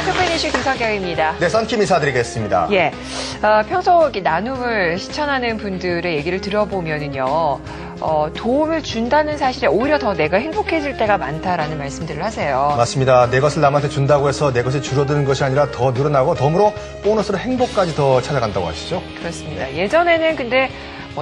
안녕하십니까. 토큰 이슈 김석경입니다. 네, 썬킴 인사드리겠습니다. 예. 평소 나눔을 실천하는 분들의 얘기를 들어보면은요, 도움을 준다는 사실에 오히려 더 내가 행복해질 때가 많다라는 말씀들을 하세요. 맞습니다. 내 것을 남한테 준다고 해서 내 것이 줄어드는 것이 아니라 더 늘어나고 덤으로 보너스로 행복까지 더 찾아간다고 하시죠? 그렇습니다. 예전에는 근데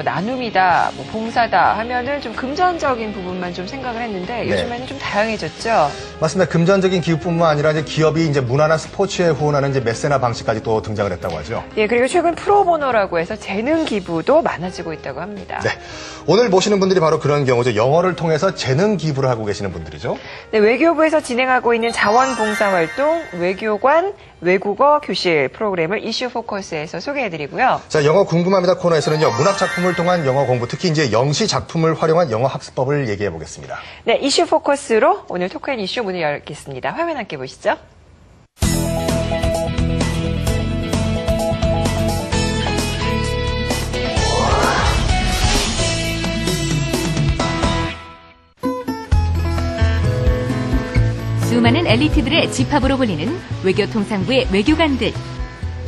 나눔이다, 봉사다 하면은 좀 금전적인 부분만 좀 생각을 했는데 요즘에는 좀 다양해졌죠. 맞습니다. 금전적인 기부뿐만 아니라 이제 기업이 이제 문화나 스포츠에 후원하는 이제 메세나 방식까지 또 등장을 했다고 하죠. 예, 그리고 최근 프로보노라고 해서 재능 기부도 많아지고 있다고 합니다. 네. 오늘 모시는 분들이 바로 그런 경우죠. 영어를 통해서 재능 기부를 하고 계시는 분들이죠. 네, 외교부에서 진행하고 있는 자원봉사활동 외교관 외국어 교실 프로그램을 이슈 포커스에서 소개해드리고요. 자, 영어 궁금합니다 코너에서는요. 문학 작품을 통한 영어 공부, 특히 이제 영시 작품을 활용한 영어 학습법을 얘기해 보겠습니다. 네, 이슈 포커스로 오늘 토크앤 이슈 문을 열겠습니다. 화면 함께 보시죠. 수많은 엘리트들의 집합으로 불리는 외교통상부의 외교관들.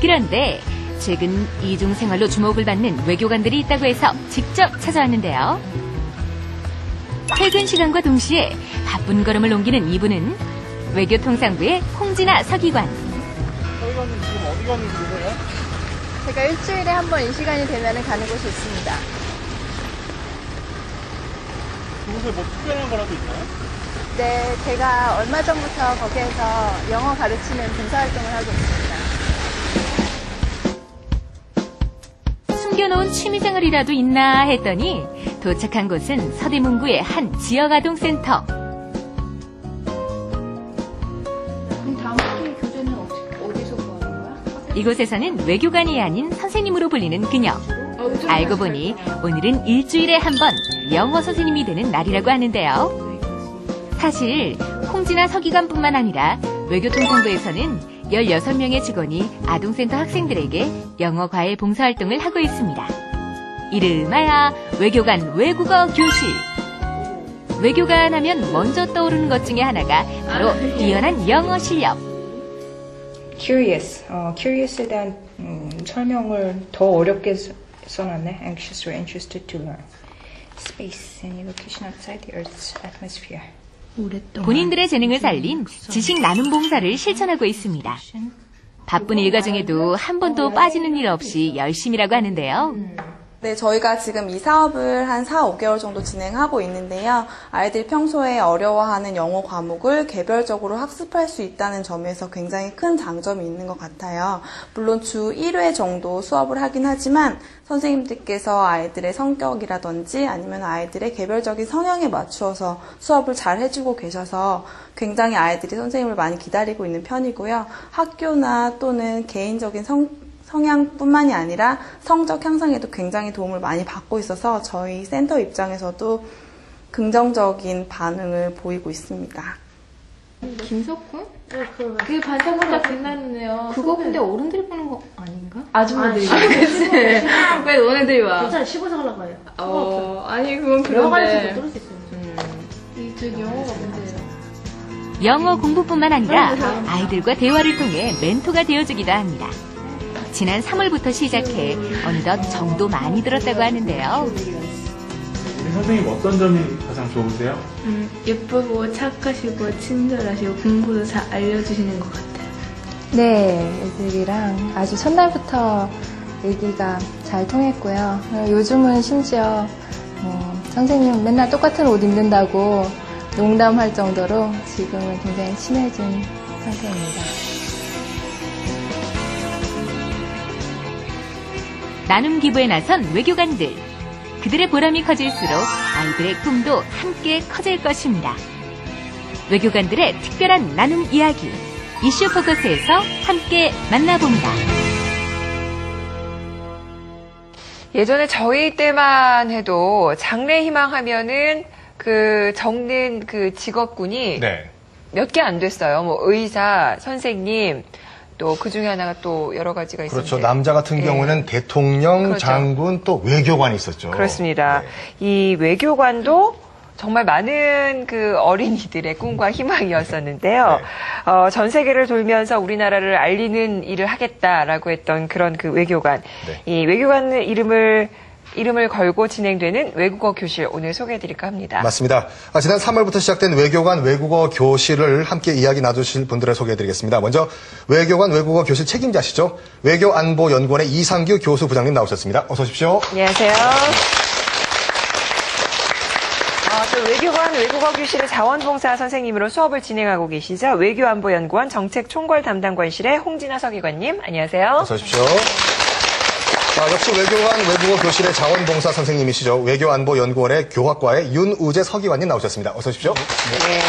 그런데 최근 이중생활로 주목을 받는 외교관들이 있다고 해서 직접 찾아왔는데요. 퇴근 시간과 동시에 바쁜 걸음을 옮기는 이분은 외교통상부의 홍진아 서기관. 서기관님 지금 어디 가는 길이세요? 제가 일주일에 한 번 이 시간이 되면 가는 곳이 있습니다. 그곳에 뭐 특별한 거라도 있나요? 네, 제가 얼마 전부터 거기에서 영어 가르치는 봉사활동을 하고 있습니다. 숨겨놓은 취미생활이라도 있나 했더니 도착한 곳은 서대문구의 한 지역아동센터. 그럼 다음 학기 교재는 어디서 구하는 거야? 이곳에서는 외교관이 아닌 선생님으로 불리는 그녀. 알고 보니 오늘은 일주일에 한 번 영어 선생님이 되는 날이라고 하는데요. 사실 홍진아 서기관뿐만 아니라 외교통상부에서는 16명의 직원이 아동센터 학생들에게 영어 과외 봉사활동을 하고 있습니다. 이름하야 외교관 외국어 교실. 외교관 하면 먼저 떠오르는 것 중에 하나가 바로 뛰어난 영어 실력. Curious에 대한 설명을 더 어렵게 써놨네. Anxious or interested to learn. Space and location outside the Earth's atmosphere. 본인들의 재능을 살린 지식 나눔 봉사를 실천하고 있습니다. 바쁜 일과 중에도 한 번도 빠지는 일 없이 열심이라고 하는데요. 네, 저희가 지금 이 사업을 한 4, 5개월 정도 진행하고 있는데요. 아이들이 평소에 어려워하는 영어 과목을 개별적으로 학습할 수 있다는 점에서 굉장히 큰 장점이 있는 것 같아요. 물론 주 1회 정도 수업을 하긴 하지만 선생님들께서 아이들의 성격이라든지 아니면 아이들의 개별적인 성향에 맞추어서 수업을 잘 해주고 계셔서 굉장히 아이들이 선생님을 많이 기다리고 있는 편이고요. 학교나 또는 개인적인 성향뿐만이 아니라 성적 향상에도 굉장히 도움을 많이 받고 있어서 저희 센터 입장에서도 긍정적인 반응을 보이고 있습니다. 김석훈? 그 반짝반짝 빛나는 애요. 그거 근데 어른들이 보는 거 아닌가? 아줌마들이. 그치. 왜 너네들이 와? 괜찮아, 15세 하려고 해요. 아니, 그건 그런데. 영어관에서도 들을 수 있어요. 저기 영어가 문제예요. 영어 공부뿐만 아니라 아이들과 대화를 통해 멘토가 되어주기도 합니다. 지난 3월부터 시작해 어느덧 정도 많이 들었다고 하는데요. 선생님 어떤 점이 가장 좋으세요? 예쁘고 착하시고 친절하시고 공부도 잘 알려주시는 것 같아요. 네, 애들이랑 아주 첫날부터 얘기가 잘 통했고요. 요즘은 심지어 선생님 맨날 똑같은 옷 입는다고 농담할 정도로 지금은 굉장히 친해진 상태입니다. 나눔 기부에 나선 외교관들. 그들의 보람이 커질수록 아이들의 꿈도 함께 커질 것입니다. 외교관들의 특별한 나눔 이야기. 이슈 포커스에서 함께 만나봅니다. 예전에 저희 때만 해도 장래 희망하면은 적는 직업군이 몇 개 안 됐어요. 뭐 의사, 선생님, 또 그 중에 하나가 또 여러 가지가 있었는데. 그렇죠. 남자 같은 경우는 대통령, 그렇죠. 장군, 또 외교관이 있었죠. 그렇습니다. 이 외교관도 정말 많은 그 어린이들의 꿈과 희망이었었는데요. 네. 전 세계를 돌면서 우리나라를 알리는 일을 하겠다라고 했던 그런 그 외교관. 네. 이 외교관 이름을 걸고 진행되는 외국어 교실 오늘 소개해드릴까 합니다. 맞습니다. 지난 3월부터 시작된 외교관 외국어 교실을 함께 이야기 나누실 분들을 소개해드리겠습니다. 먼저 외교관 외국어 교실 책임자시죠. 외교안보연구원의 이상규 교수 부장님 나오셨습니다. 어서 오십시오. 안녕하세요. 또 외교관 외국어 교실의 자원봉사 선생님으로 수업을 진행하고 계시죠. 외교안보연구원 정책총괄 담당관실의 홍진아 서기관님. 안녕하세요. 어서 오십시오. 역시 외교관 외국어 교실의 자원봉사 선생님이시죠. 외교안보연구원의 교학과의 윤우재 서기관님 나오셨습니다. 어서 오십시오. 네.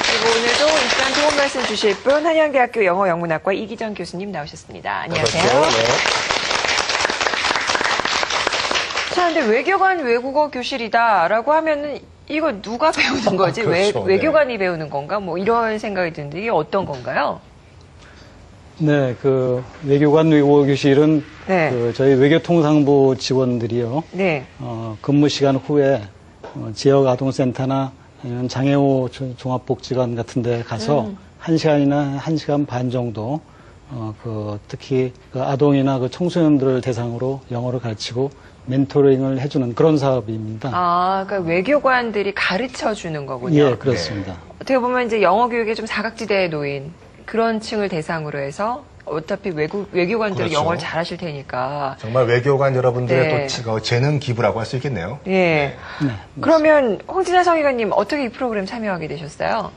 그리고 오늘도 일단 좋은 말씀 주실 분 한양대학교 영어영문학과 이기정 교수님 나오셨습니다. 안녕하세요. 네. 자, 근데 외교관 외국어 교실이다라고 하면은 이거 누가 배우는 거지? 그렇죠. 외교관이 배우는 건가? 뭐 이런 생각이 드는데 이게 어떤 건가요? 네, 그 외교관 외국어 교실은 네. 그 저희 외교통상부 직원들이요. 네. 근무 시간 후에 지역 아동센터나 아니면 장애우 종합복지관 같은 데 가서 1시간이나 1시간 반 정도 특히 그 아동이나 그 청소년들을 대상으로 영어를 가르치고 멘토링을 해주는 그런 사업입니다. 그러니까 외교관들이 가르쳐 주는 거군요. 예, 그렇습니다. 네. 어떻게 보면 이제 영어 교육에 좀 사각지대에 놓인 그런 층을 대상으로 해서 어차피 외교관들이 그렇죠. 영어를 잘하실 테니까. 정말 외교관 여러분들의 네. 또 재능 기부라고 할 수 있겠네요. 예. 네. 그러면 홍진아 서기관님 어떻게 이 프로그램 참여하게 되셨어요?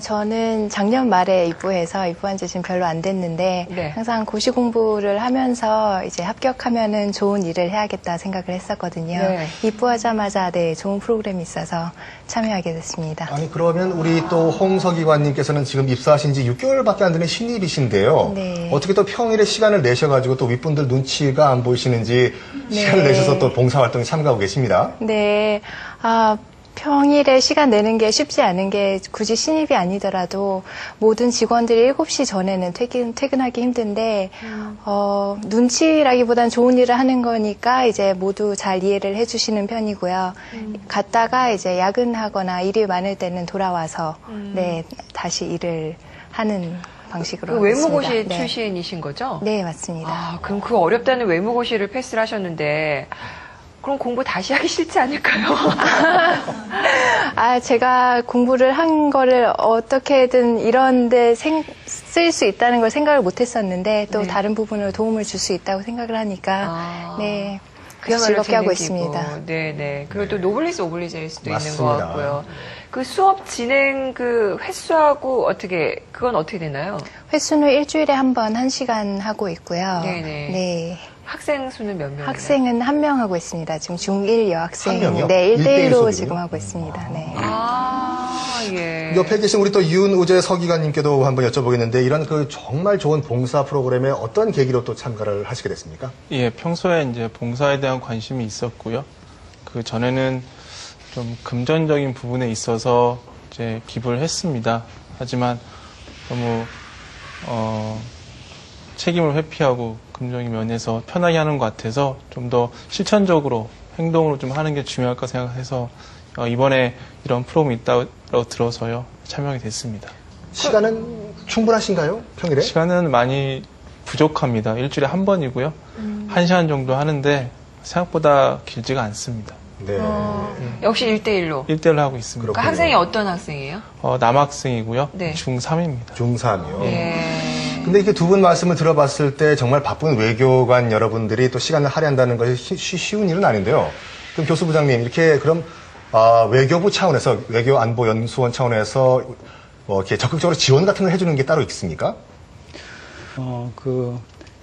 저는 작년 말에 입부한 지 지금 별로 안 됐는데 네. 항상 고시 공부를 하면서 이제 합격하면은 좋은 일을 해야겠다 생각을 했었거든요. 네. 입부하자마자 좋은 프로그램이 있어서 참여하게 됐습니다. 아니 그러면 우리 또 홍 서기관님께서는 지금 입사하신 지 6개월밖에 안 되는 신입이신데요. 네. 어떻게 또 평일에 시간을 내셔가지고 또 윗분들 눈치가 안 보이시는지 시간을 내셔서 또 봉사활동에 참가하고 계십니다. 네. 평일에 시간 내는 게 쉽지 않은 게 굳이 신입이 아니더라도 모든 직원들이 7시 전에는 퇴근하기 힘든데 눈치라기보단 좋은 일을 하는 거니까 이제 모두 잘 이해를 해주시는 편이고요. 갔다가 이제 야근하거나 일이 많을 때는 돌아와서 다시 일을 하는 방식으로 하고 있습니다. 외무고시 출신이신 거죠? 네, 맞습니다. 그럼 그 어렵다는 외무고시를 패스를 하셨는데 그럼 공부 다시 하기 싫지 않을까요? 제가 공부를 한 거를 어떻게든 이런데 쓸 수 있다는 걸 생각을 못 했었는데 또 다른 부분으로 도움을 줄 수 있다고 생각을 하니까 즐겁게 하고 있습니다. 네네. 그리고 또 노블리스 오블리제일 수도 맞습니다. 있는 것 같고요. 그 수업 진행 그 횟수하고 그건 어떻게 되나요? 횟수는 일주일에 한 번 1시간 하고 있고요. 네네. 네. 학생 수는 몇 명이나요? 학생은 1명 하고 있습니다. 지금 중1 여학생. 한 명이요? 네, 1대1로 1대1 지금 하고 있습니다. 네. 예. 옆에 계신 우리 또 윤우재 서기관님께도 한번 여쭤보겠는데 이런 그 정말 좋은 봉사 프로그램에 어떤 계기로 또 참가를 하시게 됐습니까? 예, 평소에 이제 봉사에 대한 관심이 있었고요. 그 전에는 좀 금전적인 부분에 있어서 이제 기부를 했습니다. 하지만 너무 책임을 회피하고 금전적인 면에서 편하게 하는 것 같아서 좀 더 실천적으로 행동으로 좀 하는 게 중요할까 생각해서 이번에 이런 프로그램이 있다고 들어서요 참여하게 됐습니다. 시간은 충분하신가요? 평일에? 시간은 많이 부족합니다. 일주일에 한 번이고요. 1시간 정도 하는데 생각보다 길지가 않습니다. 네. 역시 1대1로. 1대1로 하고 있습니다. 그러니까 학생이 어떤 학생이에요? 남학생이고요. 네. 중3입니다. 중3이요. 예. 근데 이렇게 두 분 말씀을 들어봤을 때 정말 바쁜 외교관 여러분들이 또 시간을 할애한다는 것이 쉬운 일은 아닌데요. 그럼 교수부장님, 이렇게 그럼 외교부 차원에서 외교안보연수원 차원에서 이렇게 적극적으로 지원 같은 걸 해주는 게 따로 있습니까?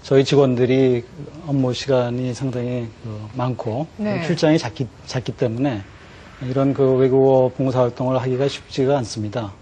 저희 직원들이 업무 시간이 상당히 많고 출장이 잦기 때문에 이런 그 외국어 봉사 활동을 하기가 쉽지가 않습니다.